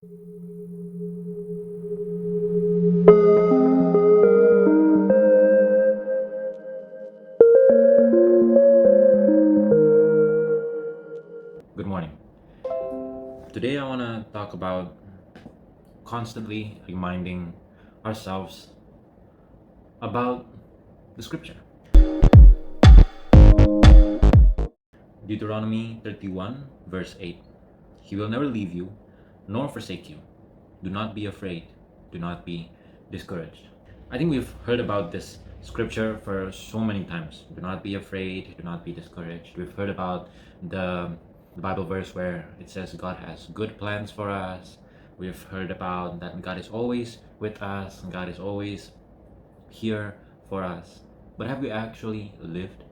Good morning. Today I want to talk about constantly reminding ourselves about the scripture. Deuteronomy 31, verse 8. He will never leave you nor forsake you. Do not be afraid. Do not be discouraged. I think we've heard about this scripture for so many times. Do not be afraid. Do not be discouraged. We've heard about the Bible verse where it says God has good plans for us. We've heard about that God is always with us and God is always here for us. But have we actually lived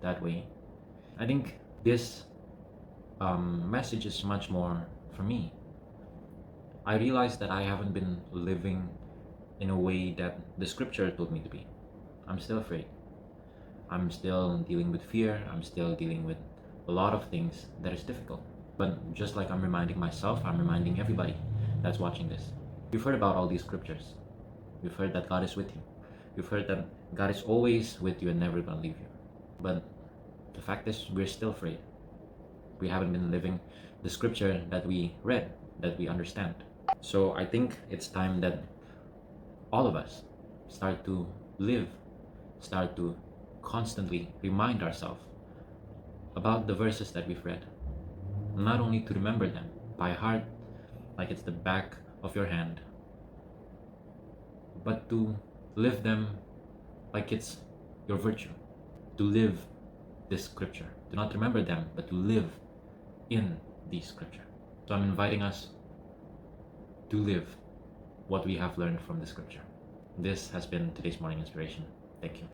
that way? I think this message is much more for me. I realize that I haven't been living in a way that the scripture told me to be. I'm still afraid. I'm still dealing with fear. I'm still dealing with a lot of things that is difficult. But just like I'm reminding myself, I'm reminding everybody that's watching this. You've heard about all these scriptures. You've heard that God is with you. You've heard that God is always with you and never gonna leave you. But the fact is, we're still afraid. We haven't been living the scripture that we read, that we understand. So I think it's time that all of us start to live, start to constantly remind ourselves about the verses that we've read. Not only to remember them by heart, like it's the back of your hand, but to live them like it's your virtue. To live this scripture. To not remember them, but to live in the scripture. So I'm inviting us to live what we have learned from the scripture. This has been today's morning inspiration. Thank you.